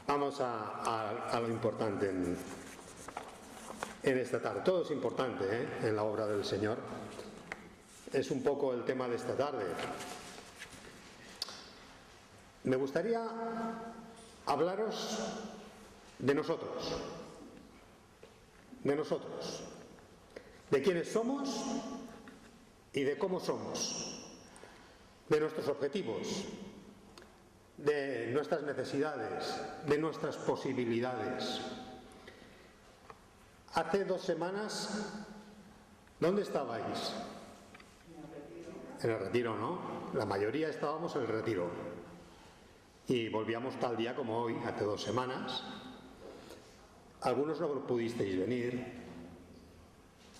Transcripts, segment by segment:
Vamos a lo importante en esta tarde. Todo es importante, en la obra del Señor. Es un poco el tema de esta tarde. Me gustaría hablaros de nosotros, de quiénes somos y de cómo somos, de nuestros objetivos, de nuestras necesidades, de nuestras posibilidades. Hace 2 semanas, ¿dónde estabais? En el retiro, ¿no? La mayoría estábamos en el retiro. Y volvíamos tal día como hoy, hace 2 semanas. Algunos no pudisteis venir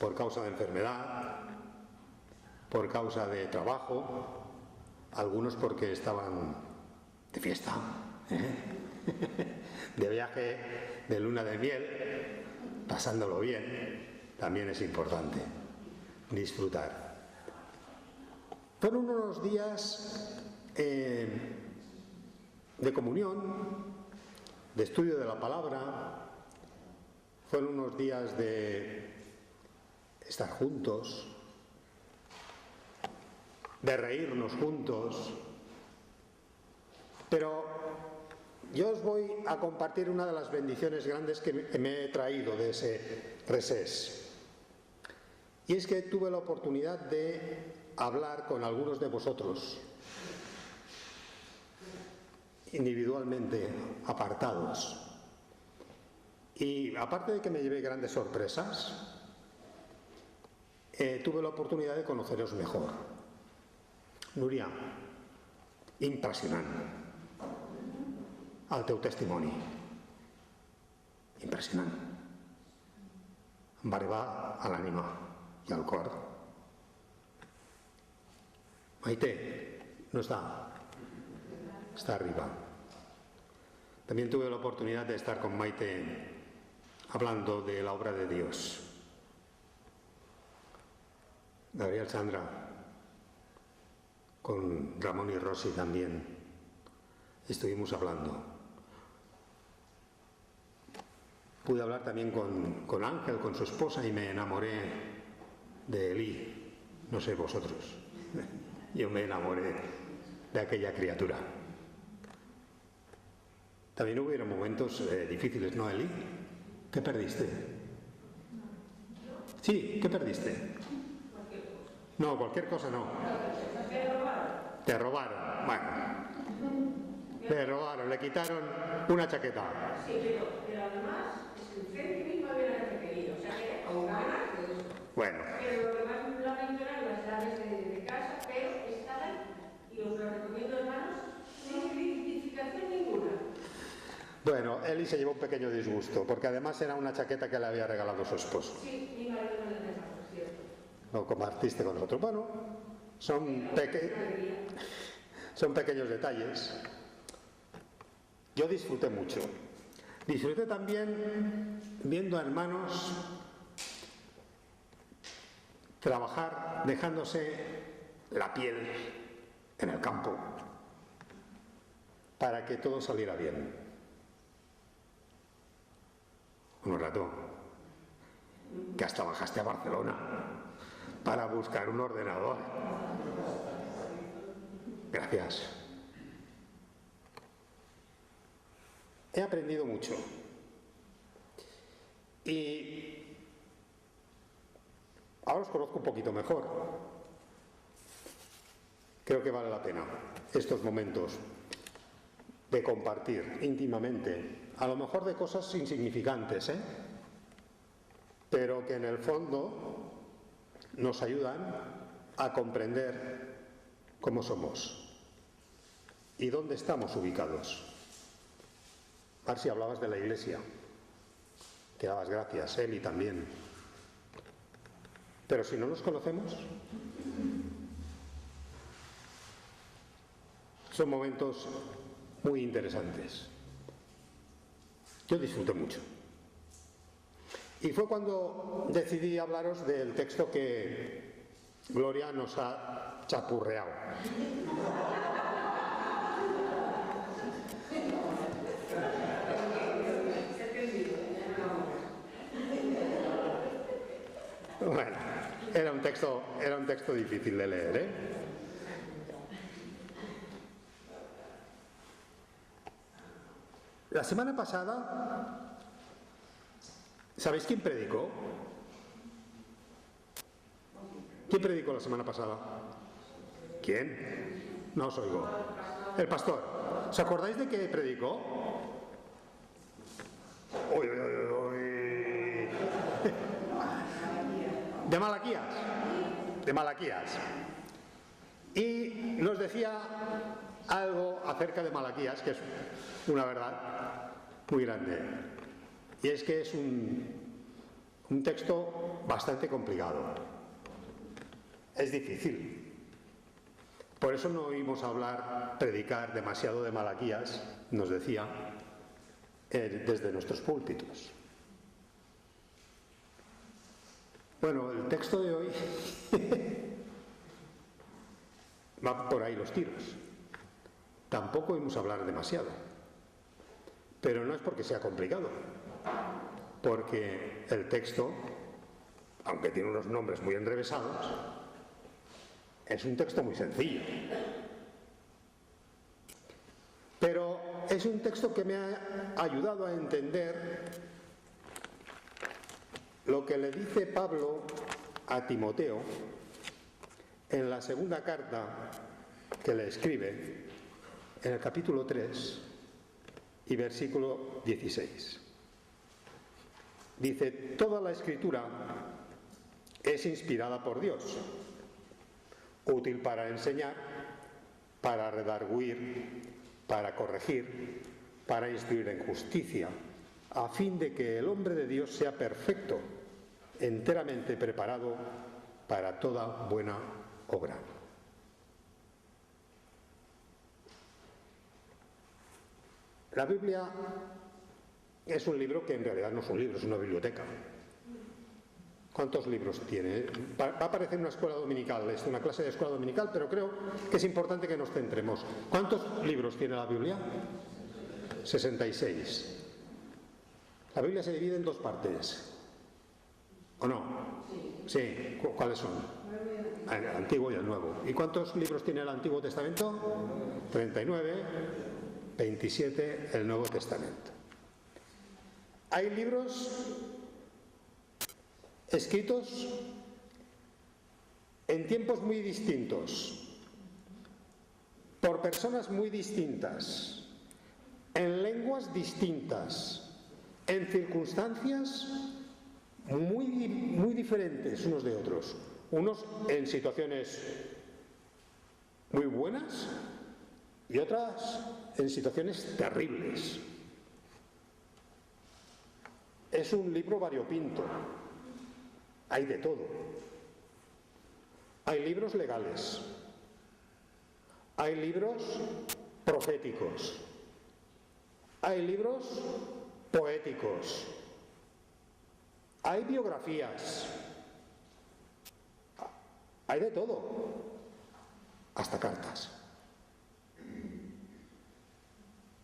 por causa de enfermedad, por causa de trabajo, algunos porque estaban de fiesta, de viaje, de luna de miel, pasándolo bien. También es importante disfrutar. Fueron unos días de comunión, de estudio de la palabra. Fueron unos días de estar juntos, de reírnos juntos. Pero yo os voy a compartir una de las bendiciones grandes que me he traído de ese recés. Y es que tuve la oportunidad de hablar con algunos de vosotros, individualmente, apartados. Y aparte de que me llevé grandes sorpresas, tuve la oportunidad de conoceros mejor. Núria, impressionant el teu testimoni, impressionant, em va arribar a l'ànima y al cor. Maite no está arriba. También tuve la oportunidad de estar con Maite hablando de la obra de Dios. Gabriel, Sandra, con Ramón y Rosy también estuvimos hablando. Pude hablar también con Ángel, con su esposa, y me enamoré de Eli. No sé vosotros, yo me enamoré de aquella criatura. También hubieron momentos difíciles, ¿no, Eli? ¿Qué perdiste? Sí, ¿qué perdiste? No, cualquier cosa no. Te robaron. Bueno, te robaron, le quitaron una chaqueta. Sí, pero además es que usted mismo había referido, o sea que a una gana. Bueno. Pero lo que más lamento eran las llaves de casa, pero estaban, y os lo recomiendo, hermanos, sin identificación ninguna. Bueno, Eli se llevó un pequeño disgusto, porque además era una chaqueta que le había regalado su esposo. Sí, mi marido me la dejó, por cierto. Lo compartiste con nosotros. Bueno, son pequeños detalles. Yo disfruté mucho. Disfruté también viendo a hermanos trabajar dejándose la piel en el campo para que todo saliera bien. Un rato que hasta bajaste a Barcelona para buscar un ordenador. Gracias. He aprendido mucho y ahora os conozco un poquito mejor. Creo que vale la pena estos momentos de compartir íntimamente, a lo mejor de cosas insignificantes, pero que en el fondo nos ayudan a comprender cómo somos y dónde estamos ubicados. Marci, hablabas de la iglesia, que dabas gracias, Eli también. Pero si no nos conocemos, son momentos muy interesantes. Yo disfruté mucho. Y fue cuando decidí hablaros del texto que Gloria nos ha chapurreado. Bueno, era un texto difícil de leer, ¿eh? La semana pasada, ¿sabéis quién predicó? ¿Quién predicó la semana pasada? ¿Quién? No os oigo. El pastor. ¿Os acordáis de qué predicó? Uy, uy, uy, uy. De Malaquías. De Malaquías. Y nos decía algo acerca de Malaquías, que es una verdad muy grande. Y es que es un texto bastante complicado. Es difícil. Por eso no oímos predicar demasiado de Malaquías, nos decía, desde nuestros púlpitos. Bueno, el texto de hoy va por ahí los tiros. Tampoco oímos hablar demasiado. Pero no es porque sea complicado, porque el texto, aunque tiene unos nombres muy enrevesados, es un texto muy sencillo. Pero es un texto que me ha ayudado a entender lo que le dice Pablo a Timoteo en la segunda carta que le escribe, en el capítulo 3 y versículo 16. Dice: toda la Escritura es inspirada por Dios, útil para enseñar, para redarguir, para corregir, para instruir en justicia, a fin de que el hombre de Dios sea perfecto, enteramente preparado para toda buena obra. La Biblia es un libro que en realidad no es un libro, es una biblioteca. ¿Cuántos libros tiene? Va a aparecer una escuela dominical, es una clase de escuela dominical, pero creo que es importante que nos centremos. ¿Cuántos libros tiene la Biblia? 66. La Biblia se divide en dos partes. ¿O no? Sí. ¿Cuáles son? El Antiguo y el Nuevo. ¿Y cuántos libros tiene el Antiguo Testamento? 39, 27 el Nuevo Testamento. Hay libros escritos en tiempos muy distintos, por personas muy distintas, en lenguas distintas, en circunstancias muy diferentes unos de otros. Unos en situaciones muy buenas y otras en situaciones terribles. Es un libro variopinto. Hay de todo. Hay libros legales. Hay libros proféticos. Hay libros poéticos. Hay biografías. Hay de todo. Hasta cartas.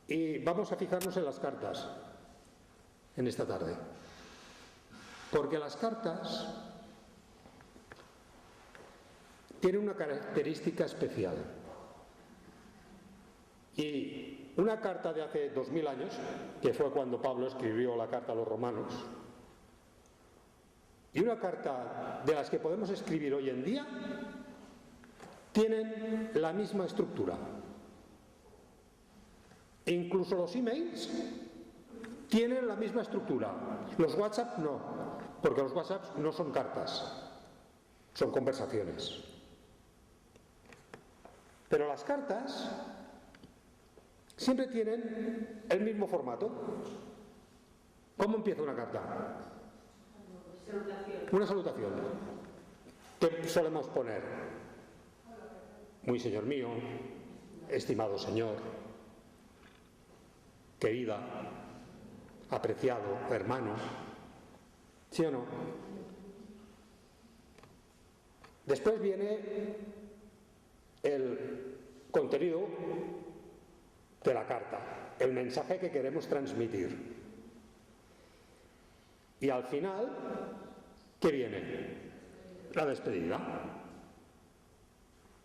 Y vamos a fijarnos en las cartas en esta tarde. Porque las cartas tienen una característica especial. Y una carta de hace 2000 años, que fue cuando Pablo escribió la carta a los romanos, y una carta de las que podemos escribir hoy en día, tienen la misma estructura. Incluso los emails tienen la misma estructura. Los WhatsApp no, porque los WhatsApp no son cartas, son conversaciones. Pero las cartas siempre tienen el mismo formato. ¿Cómo empieza una carta? Una salutación. ¿Qué solemos poner? Muy señor mío, estimado señor, querida, apreciado, hermano. ¿Sí o no? Después viene el contenido de la carta, el mensaje que queremos transmitir. Y al final, ¿qué viene? la despedida.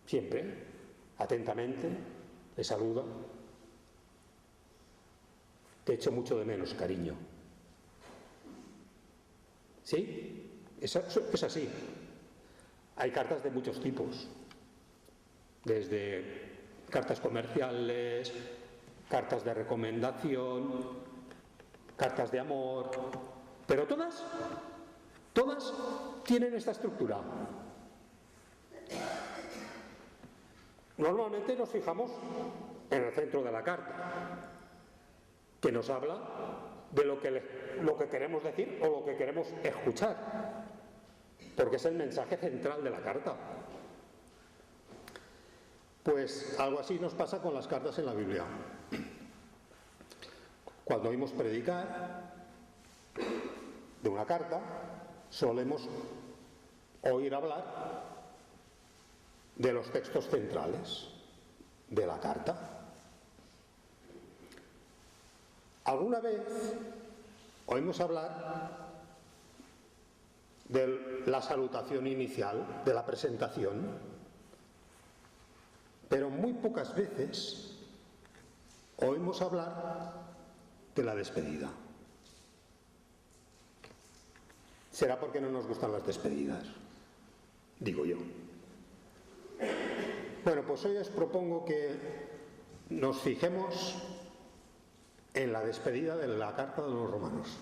Siempre, atentamente, le saluda. Te echo mucho de menos, cariño. ¿Sí? Es así. Hay cartas de muchos tipos, desde cartas comerciales, cartas de recomendación, cartas de amor, pero todas tienen esta estructura. Normalmente nos fijamos en el centro de la carta, que nos habla de lo que queremos decir o lo que queremos escuchar, porque es el mensaje central de la carta. Pues algo así nos pasa con las cartas en la Biblia. Cuando oímos predicar de una carta, solemos oír hablar de los textos centrales de la carta. ¿Alguna vez oímos hablar de la salutación inicial, de la presentación? Pero muy pocas veces oímos hablar de la despedida. ¿Será porque no nos gustan las despedidas? Digo yo. Bueno, pues hoy os propongo que nos fijemos en la despedida de la carta de los romanos.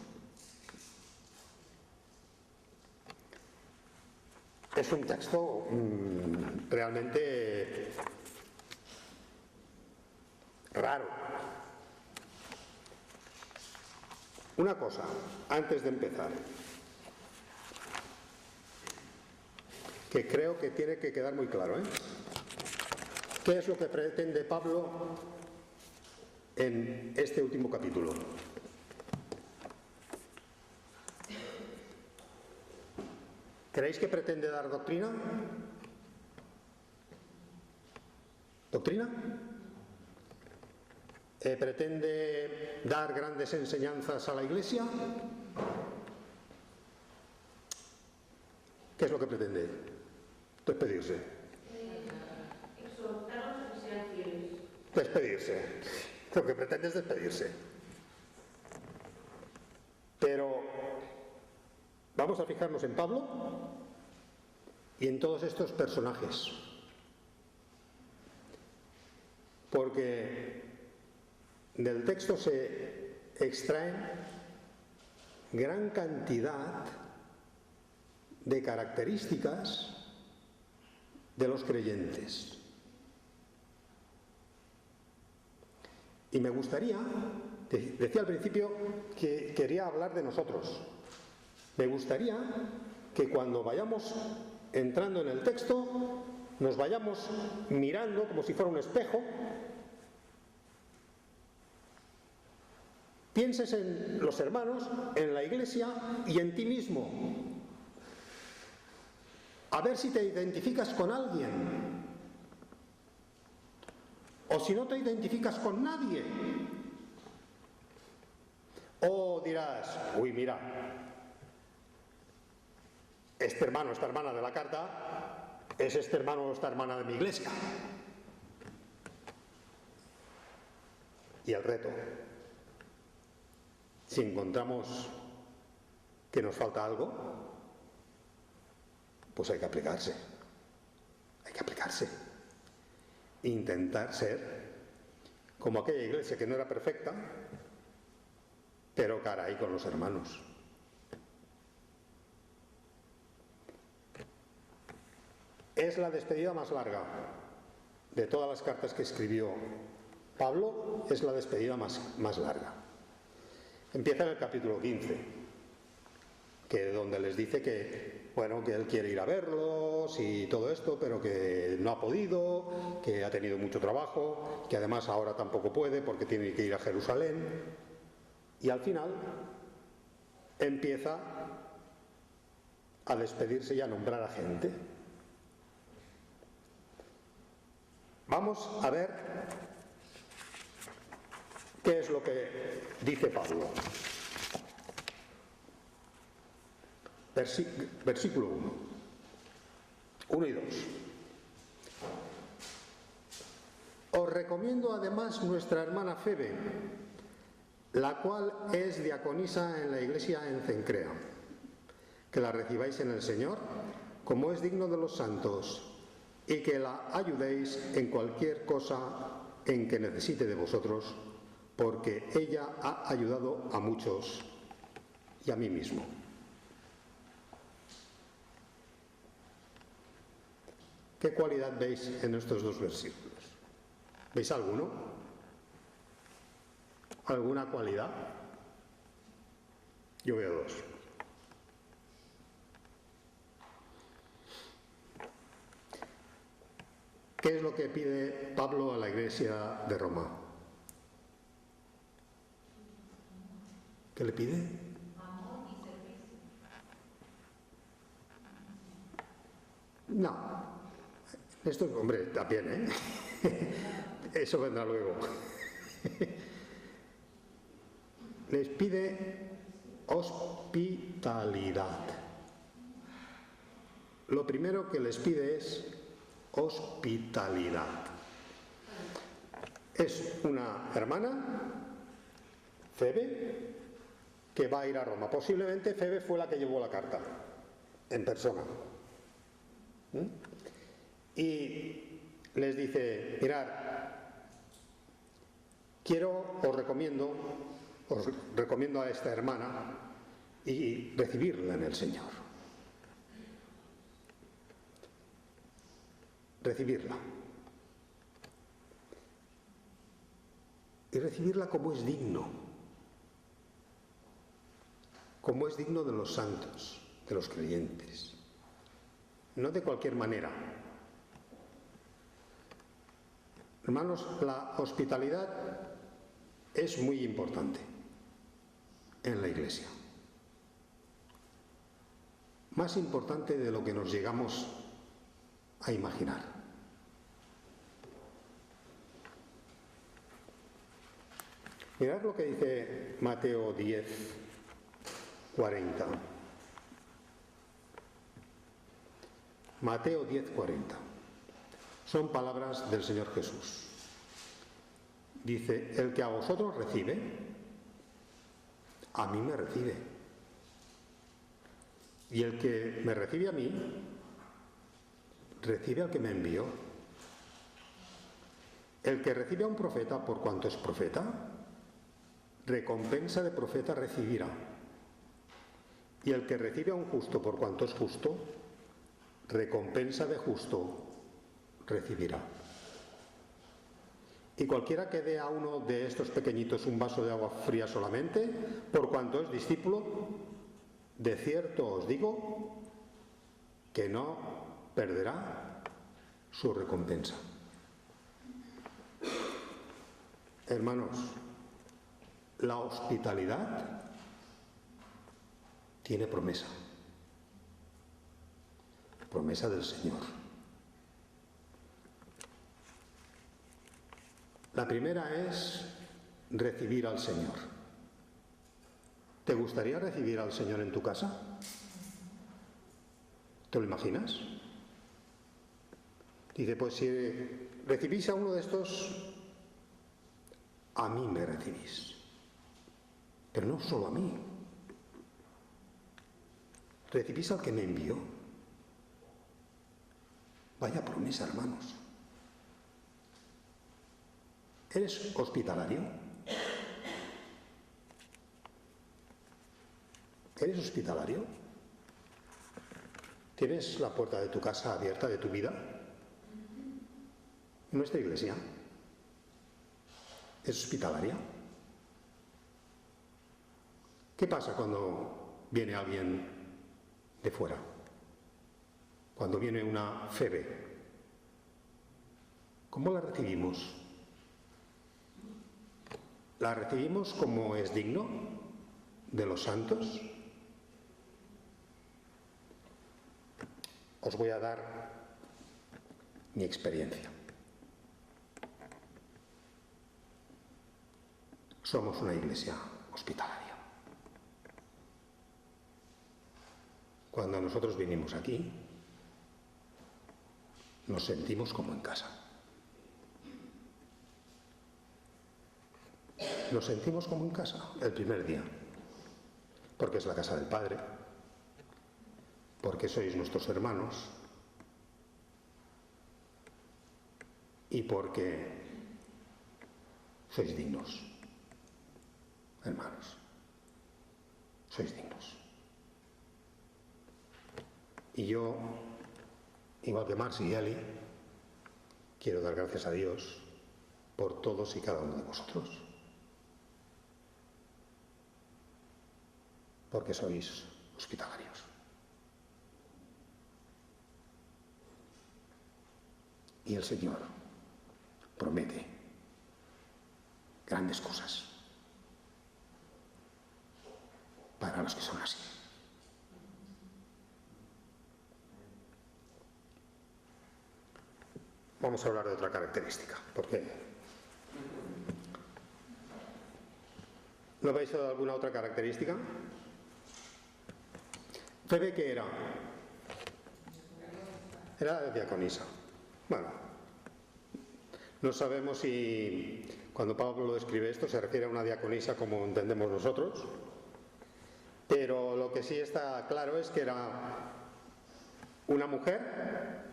Es un texto realmente raro. Una cosa, antes de empezar, que creo que tiene que quedar muy claro, ¿eh? ¿Qué es lo que pretende Pablo en este último capítulo? ¿Creéis que pretende dar doctrina? ¿Doctrina? ¿Pretende dar grandes enseñanzas a la Iglesia? ¿Qué es lo que pretende? Despedirse. Exhortarlos a que sean fieles. Despedirse. Lo que pretende es despedirse. Pero vamos a fijarnos en Pablo y en todos estos personajes. Porque del texto se extraen gran cantidad de características de los creyentes. Y me gustaría, decía al principio que quería hablar de nosotros. Me gustaría que cuando vayamos entrando en el texto, nos vayamos mirando como si fuera un espejo. Pienses en los hermanos, en la Iglesia y en ti mismo. A ver si te identificas con alguien. O si no te identificas con nadie. O dirás, uy, mira, este hermano, esta hermana de la carta, es este hermano o esta hermana de mi iglesia. Y el reto, si encontramos que nos falta algo, pues hay que aplicarse. Hay que aplicarse. Intentar ser como aquella iglesia que no era perfecta, pero caray con los hermanos. Es la despedida más larga de todas las cartas que escribió Pablo, es la despedida más larga. Empieza en el capítulo 15, que donde les dice que, bueno, que él quiere ir a verlos y todo esto, pero que no ha podido, que ha tenido mucho trabajo, que además ahora tampoco puede porque tiene que ir a Jerusalén. Y al final empieza a despedirse y a nombrar a gente. Vamos a ver qué es lo que dice Pablo. Versículo 1. 1 y 2. Os recomiendo además nuestra hermana Febe, la cual es diaconisa en la iglesia en Cencrea, que la recibáis en el Señor, como es digno de los santos, y que la ayudéis en cualquier cosa en que necesite de vosotros, porque ella ha ayudado a muchos y a mí mismo. ¿Qué cualidad veis en estos 2 versículos? ¿Veis alguno? ¿Alguna cualidad? Yo veo 2. ¿Qué es lo que pide Pablo a la iglesia de Roma? ¿Qué le pide? Amor y servicio. No. Esto, hombre, también, Eso vendrá luego. Les pide hospitalidad. Lo primero que les pide es hospitalidad. Es una hermana, Febe, que va a ir a Roma. Posiblemente Febe fue la que llevó la carta, en persona. Y les dice, mirad, os recomiendo a esta hermana y recibirla en el Señor. Recibirla. Y recibirla como es digno. Como es digno de los santos, de los creyentes. No de cualquier manera. Hermanos, la hospitalidad es muy importante en la Iglesia. Más importante de lo que nos llegamos a imaginar. Mirad lo que dice Mateo 10, 40. Mateo 10, 40. Son palabras del Señor Jesús. Dice, el que a vosotros recibe, a mí me recibe. Y el que me recibe a mí, recibe al que me envió. El que recibe a un profeta por cuanto es profeta, recompensa de profeta recibirá. Y el que recibe a un justo por cuanto es justo, recompensa de justo recibirá. Y cualquiera que dé a uno de estos pequeñitos un vaso de agua fría solamente, por cuanto es discípulo, de cierto os digo que no perderá su recompensa. Hermanos, la hospitalidad tiene promesa. Promesa del Señor. La primera es recibir al Señor. ¿Te gustaría recibir al Señor en tu casa? ¿Te lo imaginas? Dice, pues si recibís a uno de estos, a mí me recibís. Pero no solo a mí. Recibís al que me envió. Vaya promesa, hermanos. ¿Eres hospitalario? ¿Eres hospitalario? ¿Tienes la puerta de tu casa abierta, de tu vida? ¿Nuestra iglesia es hospitalaria? ¿Qué pasa cuando viene alguien de fuera? Cuando viene una Febe, ¿cómo la recibimos? ¿La recibimos como es digno de los santos? Os voy a dar mi experiencia. Somos una iglesia hospitalaria. Cuando nosotros vinimos aquí, nos sentimos como en casa. Nos sentimos como en casa el primer día, porque es la casa del Padre, porque sois nuestros hermanos y porque sois dignos, hermanos, sois dignos. Y yo, igual que Marx y Eli, quiero dar gracias a Dios por todos y cada uno de vosotros, porque sois hospitalarios. Y el Señor promete grandes cosas para los que son así. Vamos a hablar de otra característica, porque ¿no veis alguna otra característica? Febe, ¿qué era? Era diaconisa. Bueno, no sabemos si cuando Pablo escribe esto se refiere a una diaconisa como entendemos nosotros, pero lo que sí está claro es que era una mujer.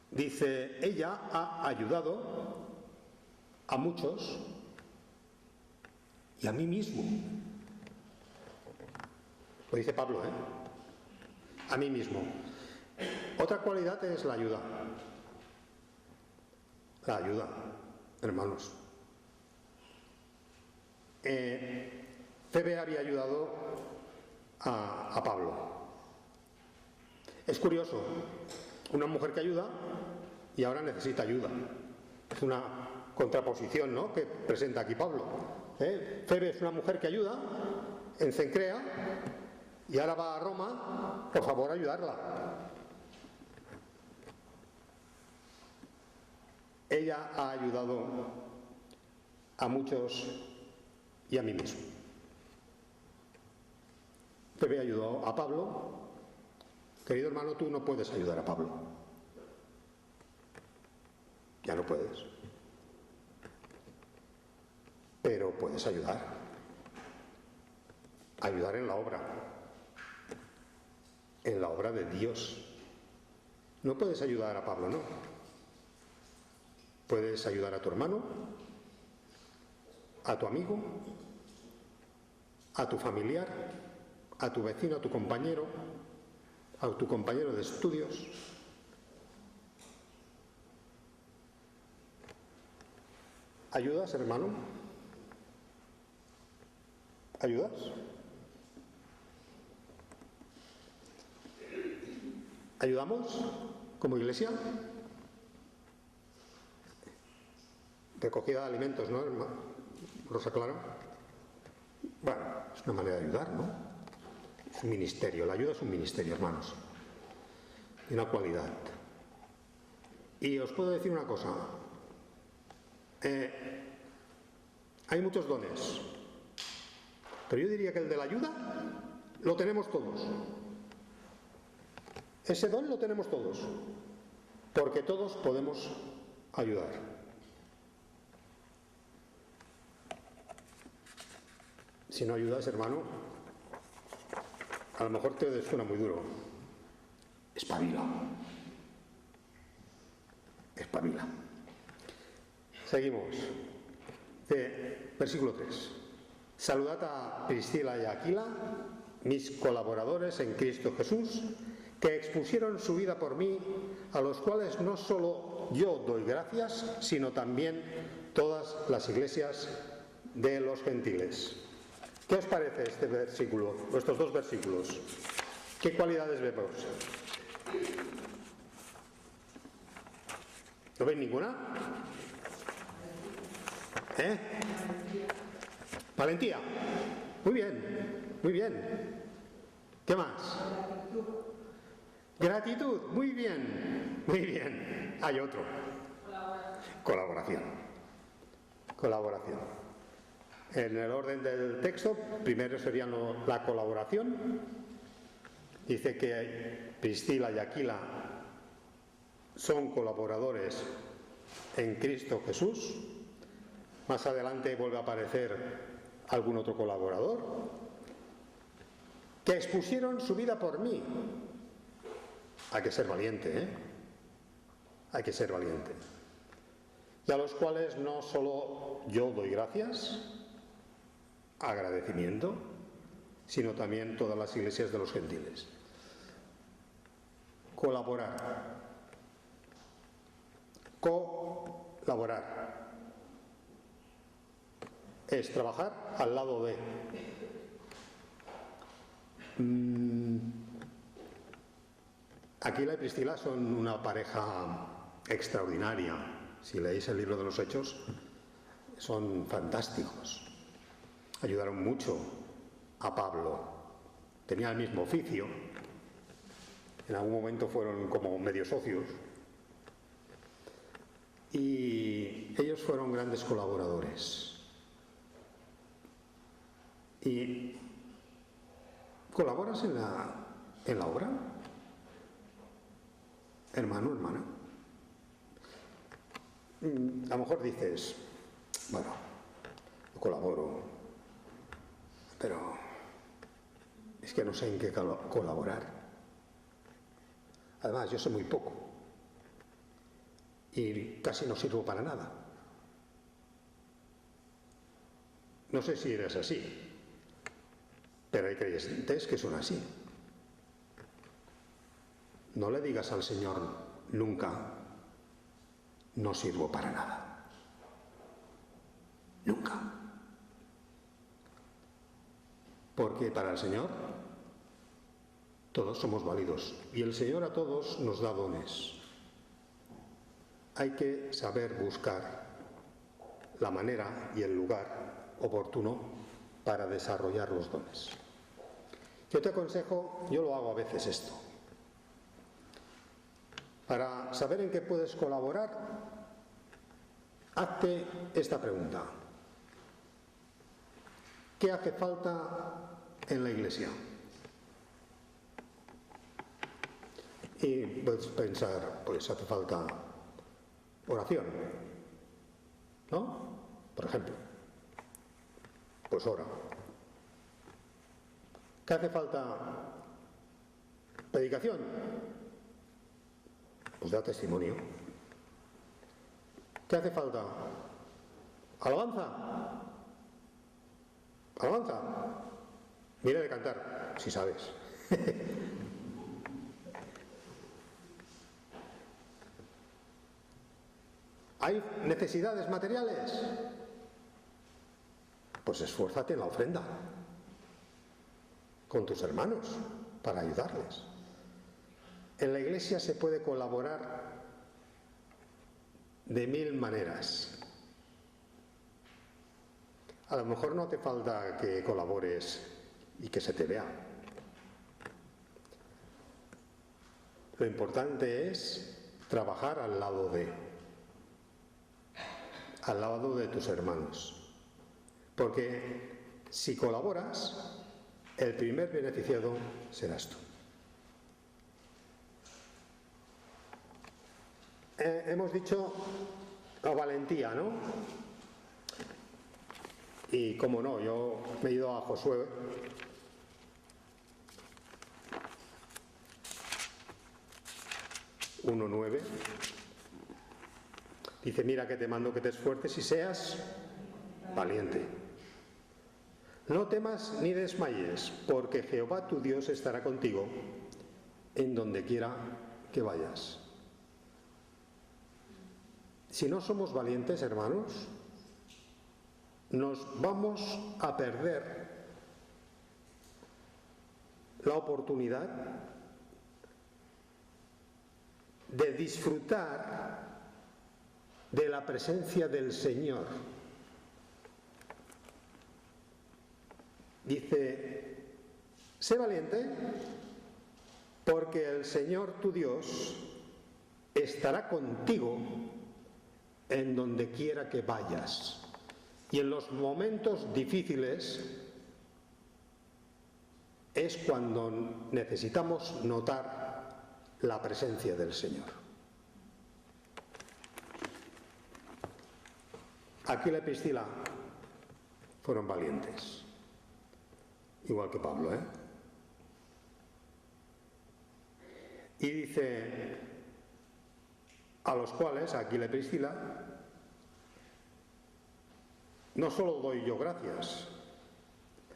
Dice, ella ha ayudado a muchos y a mí mismo. Lo dice Pablo, ¿eh? A mí mismo. Otra cualidad es la ayuda. La ayuda, hermanos. Febe había ayudado a Pablo. Es curioso, una mujer que ayuda y ahora necesita ayuda. Es una contraposición, ¿no?, que presenta aquí Pablo. Febe es una mujer que ayuda en Cencrea y ahora va a Roma, por favor, ayudarla. Ella ha ayudado a muchos y a mí mismo. Febe ayudó a Pablo. Querido hermano, tú no puedes ayudar a Pablo. Ya no puedes. Pero puedes ayudar. Ayudar en la obra. En la obra de Dios. No puedes ayudar a Pablo, no. Puedes ayudar a tu hermano, a tu amigo, a tu familiar, a tu vecino, a tu compañero de estudios. ¿Ayudas, hermano? ¿Ayudas? ¿Ayudamos como iglesia? Recogida de alimentos, ¿no, Rosa Clara? Bueno, es una manera de ayudar, ¿no? Es un ministerio, la ayuda es un ministerio, hermanos. Y una cualidad. Y os puedo decir una cosa. Hay muchos dones. Pero yo diría que el de la ayuda lo tenemos todos. Ese don lo tenemos todos. Porque todos podemos ayudar. Si no ayudas, hermano, a lo mejor te suena muy duro. Espabila. Espabila. Seguimos. Versículo 3. Saludad a Priscila y a Aquila, mis colaboradores en Cristo Jesús, que expusieron su vida por mí, a los cuales no solo yo doy gracias, sino también todas las iglesias de los gentiles. ¿Qué os parece este versículo, estos dos versículos? ¿Qué cualidades vemos? ¿No veis ninguna? Valentía. Muy bien, muy bien. ¿Qué más? Gratitud. Muy bien, muy bien. Hay otro. Colaboración. Colaboración. En el orden del texto, primero sería la colaboración. Dice que Priscila y Aquila son colaboradores en Cristo Jesús. Más adelante vuelve a aparecer algún otro colaborador, que expusieron su vida por mí. Hay que ser valiente, ¿eh? Hay que ser valiente. Y a los cuales no solo yo doy gracias, agradecimiento, sino también todas las iglesias de los gentiles. Colaborar. Colaborar. Es trabajar al lado de. Aquila y Priscila son una pareja extraordinaria. Si leéis el libro de los Hechos, son fantásticos. Ayudaron mucho a Pablo. Tenían el mismo oficio. En algún momento fueron como medio socios. Y ellos fueron grandes colaboradores. ¿Y colaboras en la obra? Hermano, hermana. A lo mejor dices, bueno, yo colaboro, pero es que no sé en qué colaborar. Además, yo sé muy poco y casi no sirvo para nada. No sé si eres así, pero hay creyentes que son así. No le digas al Señor nunca, no sirvo para nada. Nunca. Porque para el Señor todos somos válidos y el Señor a todos nos da dones. Hay que saber buscar la manera y el lugar oportuno para desarrollar los dones. Yo te aconsejo, yo lo hago a veces esto. Para saber en qué puedes colaborar, hazte esta pregunta. ¿Qué hace falta en la iglesia? Y puedes pensar, pues hace falta oración, ¿no? Por ejemplo, pues ora. ¿Qué hace falta? Predicación. Pues da testimonio. ¿Qué hace falta? Alabanza. Alabanza. Mira de cantar, si sabes. ¿Hay necesidades materiales? Pues esfuérzate en la ofrenda con tus hermanos para ayudarles. En la iglesia se puede colaborar de 1000 maneras. A lo mejor no hace falta que colabores y que se te vea. Lo importante es trabajar al lado de tus hermanos. Porque si colaboras, el primer beneficiado serás tú. Hemos dicho la valentía, ¿no? Y cómo no, yo me he ido a Josué. (1:9). Dice, mira que te mando que te esfuerces y seas valiente. No temas ni desmayes, porque Jehová tu Dios estará contigo en donde quiera que vayas. Si no somos valientes, hermanos, nos vamos a perder la oportunidad de disfrutar de la presencia del Señor. Dice, sé valiente, porque el Señor tu Dios estará contigo en donde quiera que vayas. Y en los momentos difíciles es cuando necesitamos notar la presencia del Señor. Aquila y Priscila fueron valientes, igual que Pablo, ¿eh? Y dice, a los cuales, a Aquila y Priscila, no solo doy yo gracias,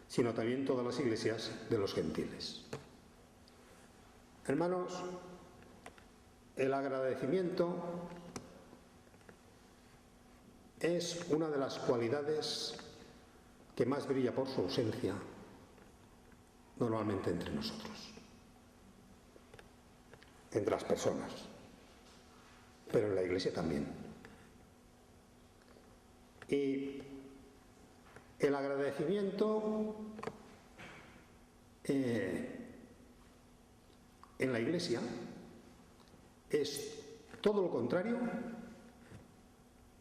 sino también todas las iglesias de los gentiles. Hermanos, el agradecimiento es una de las cualidades que más brilla por su ausencia normalmente entre nosotros, entre las personas, pero en la Iglesia también. Y el agradecimiento en la Iglesia es todo lo contrario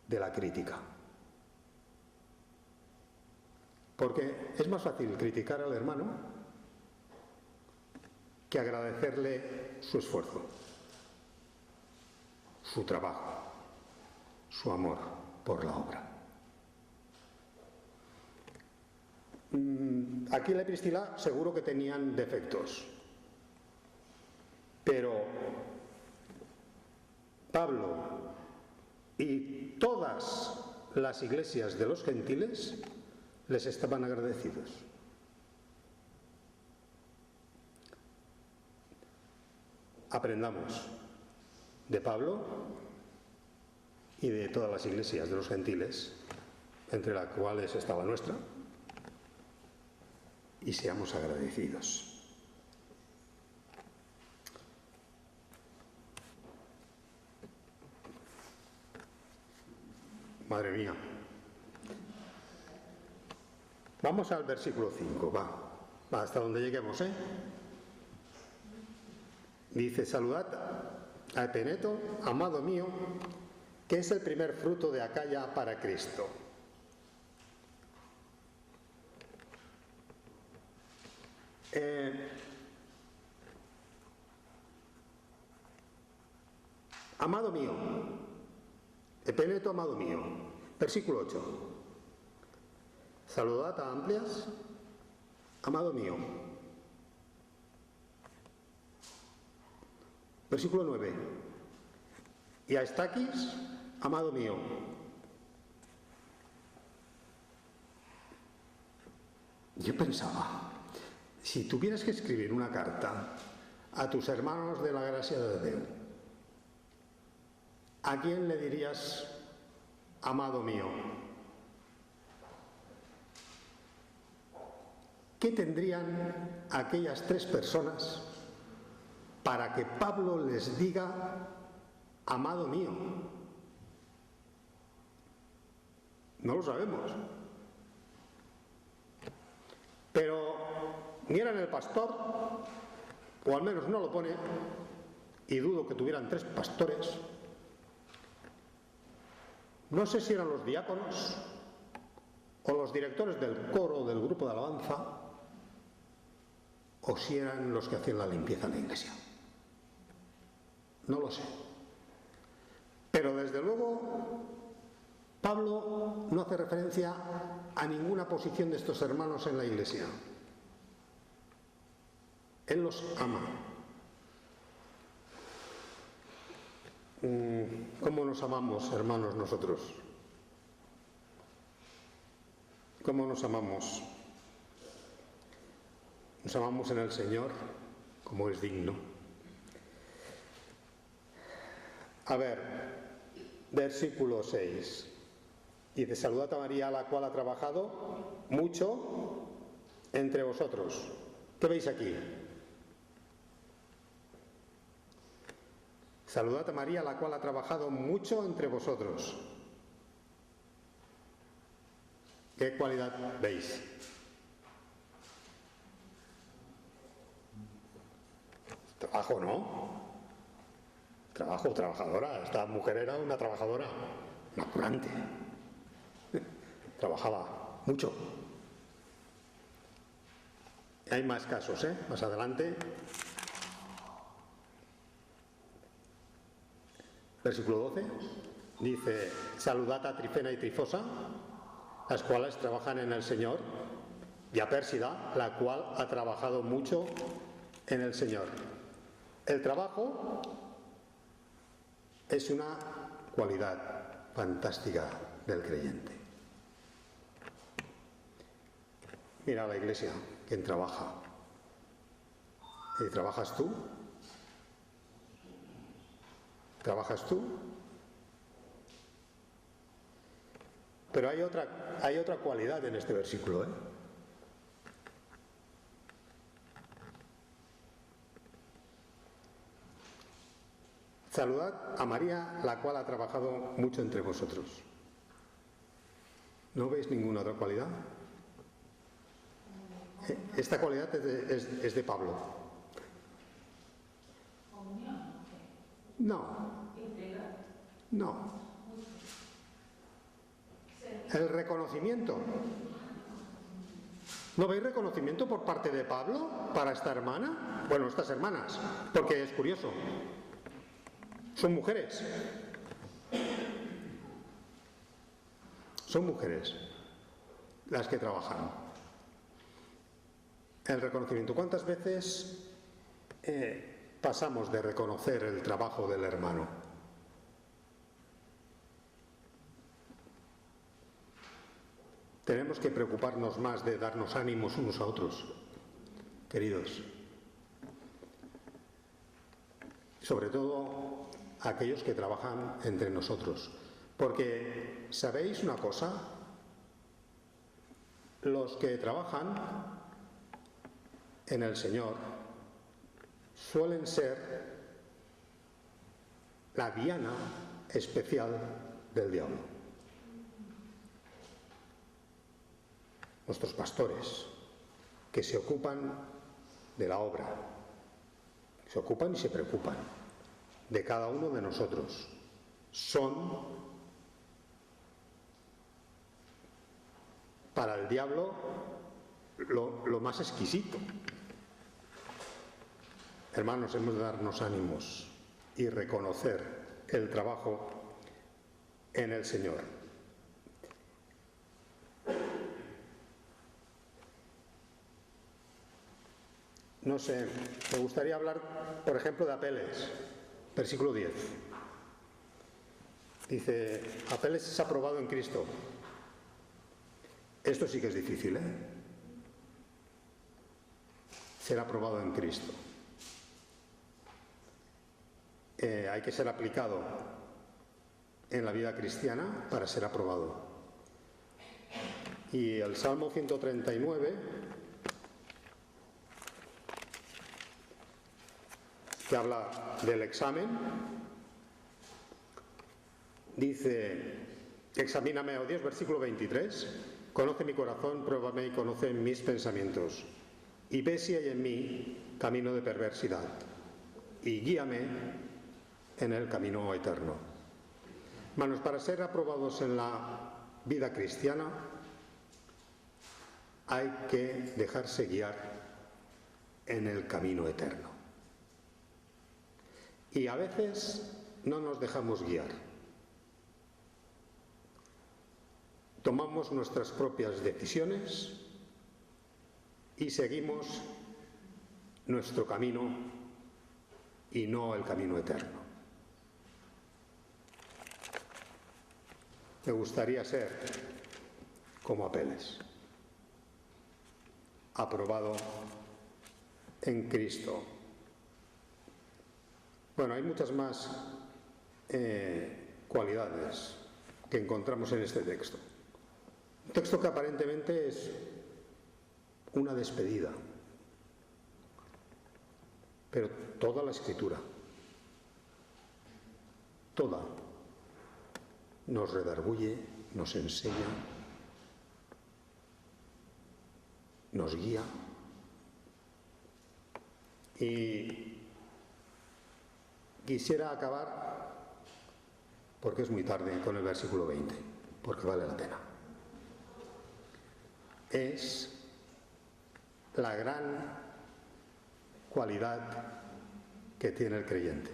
de la crítica. Porque es más fácil criticar al hermano que agradecerle su esfuerzo, su trabajo, su amor por la obra. Aquila y Priscila seguro que tenían defectos, pero Pablo y todas las iglesias de los gentiles les estaban agradecidos. Aprendamos de Pablo y de todas las iglesias de los gentiles, entre las cuales está la nuestra, y seamos agradecidos. Madre mía. Vamos al versículo 5, va hasta donde lleguemos, ¿eh? Dice, saludad a Epeneto, amado mío, que es el primer fruto de Acaya para Cristo. Amado mío, Epeneto, amado mío, versículo 8. Saludad a Amplias, amado mío. Versículo 9. Y a Estaquis, amado mío. Yo pensaba, si tuvieras que escribir una carta a tus hermanos de la gracia de Dios, ¿a quién le dirías, amado mío? ¿Qué tendrían aquellas tres personas para que Pablo les diga, amado mío? No lo sabemos. Pero ni eran el pastor, o al menos no lo pone, y dudo que tuvieran tres pastores. No sé si eran los diáconos o los directores del coro del grupo de alabanza, o si eran los que hacían la limpieza en la iglesia. No lo sé. Pero desde luego Pablo no hace referencia a ninguna posición de estos hermanos en la iglesia. Él los ama. ¿Cómo nos amamos, hermanos, nosotros? ¿Cómo nos amamos? Nos amamos en el Señor, como es digno. A ver, versículo 6. Dice, saludad a María, a la cual ha trabajado mucho entre vosotros. ¿Qué veis aquí? Saludad a María, la cual ha trabajado mucho entre vosotros. ¿Qué cualidad veis? Trabajo, ¿no? Trabajo, trabajadora. Esta mujer era una trabajadora maculante. Trabajaba mucho. Hay más casos, ¿eh? Más adelante. Versículo 12 dice: saludad a Trifena y Trifosa, las cuales trabajan en el Señor, y a Pérsida, la cual ha trabajado mucho en el Señor. El trabajo es una cualidad fantástica del creyente. Mira a la iglesia, quien trabaja. ¿Y trabajas tú? ¿Trabajas tú? Pero hay otra cualidad en este versículo, ¿eh? Saludad a María, la cual ha trabajado mucho entre vosotros. ¿No veis ninguna otra cualidad? Esta cualidad es de Pablo. No. El reconocimiento. ¿No veis reconocimiento por parte de Pablo para esta hermana? Bueno, estas hermanas, porque es curioso. Son mujeres. Son mujeres las que trabajan. El reconocimiento. ¿Cuántas veces pasamos de reconocer el trabajo del hermano? Tenemos que preocuparnos más de darnos ánimos unos a otros, queridos. Sobre todo aquellos que trabajan entre nosotros. Porque, ¿sabéis una cosa? Los que trabajan en el Señor suelen ser la diana especial del diablo. Nuestros pastores, que se ocupan de la obra, se ocupan y se preocupan de cada uno de nosotros, son para el diablo lo más exquisito. Hermanos, hemos de darnos ánimos y reconocer el trabajo en el Señor. No sé, me gustaría hablar, por ejemplo, de Apeles, versículo 10. Dice: Apeles es aprobado en Cristo. Esto sí que es difícil, ¿eh? Ser aprobado en Cristo. Hay que ser aplicado en la vida cristiana para ser aprobado. Y el Salmo 139, que habla del examen, dice: examíname, oh Dios, versículo 23, conoce mi corazón, pruébame y conoce mis pensamientos, y ve si hay en mí camino de perversidad, y guíame en el camino eterno. Hermanos, para ser aprobados en la vida cristiana hay que dejarse guiar en el camino eterno. Y a veces no nos dejamos guiar. Tomamos nuestras propias decisiones y seguimos nuestro camino y no el camino eterno. Me gustaría ser como Apeles, aprobado en Cristo. Bueno, hay muchas más cualidades que encontramos en este texto. Un texto que aparentemente es una despedida, pero toda la Escritura, toda, nos redarguye, nos enseña, nos guía. Y quisiera acabar, porque es muy tarde, con el versículo 20, porque vale la pena. Es la gran cualidad que tiene el creyente.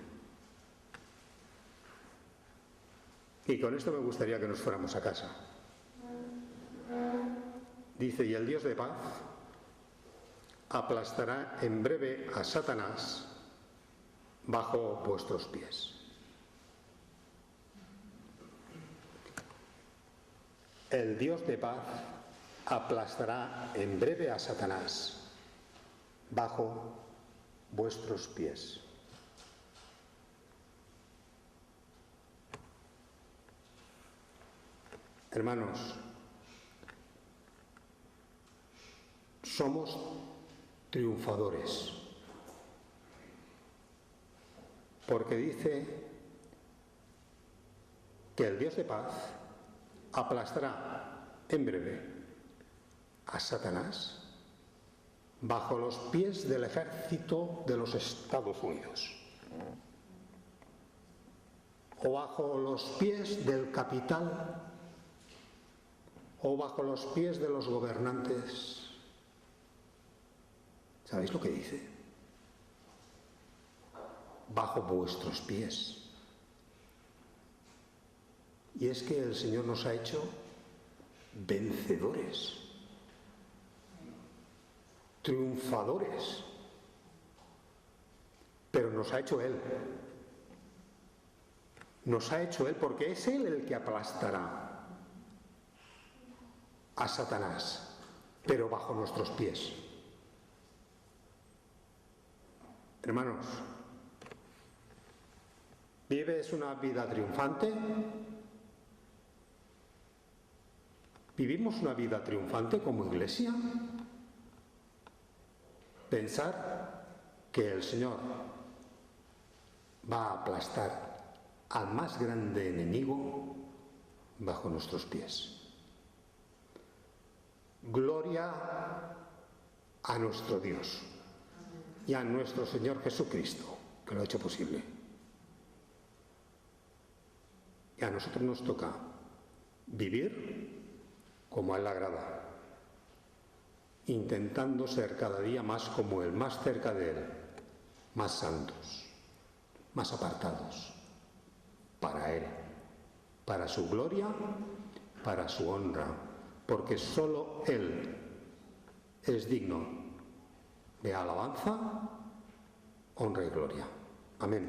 Y con esto me gustaría que nos fuéramos a casa. Dice, y el Dios de paz aplastará en breve a Satanás bajo vuestros pies. El Dios de paz aplastará en breve a Satanás bajo vuestros pies. Hermanos, somos triunfadores, porque dice que el Dios de paz aplastará en breve a Satanás bajo los pies del ejército de los Estados Unidos o bajo los pies del capital o bajo los pies de los gobernantes. ¿Sabéis lo que dice? Bajo vuestros pies. Y es que el Señor nos ha hecho vencedores, triunfadores, pero nos ha hecho Él. Nos ha hecho Él porque es Él el que aplastará a Satanás, pero bajo nuestros pies. Hermanos, ¿vives una vida triunfante? ¿Vivimos una vida triunfante como iglesia? Pensar que el Señor va a aplastar al más grande enemigo bajo nuestros pies. Gloria a nuestro Dios y a nuestro Señor Jesucristo, que lo ha hecho posible. Y a nosotros nos toca vivir como a Él le agrada, intentando ser cada día más como Él, más cerca de Él, más santos, más apartados, para Él, para su gloria, para su honra, porque solo Él es digno de alabanza, honra y gloria. Amén.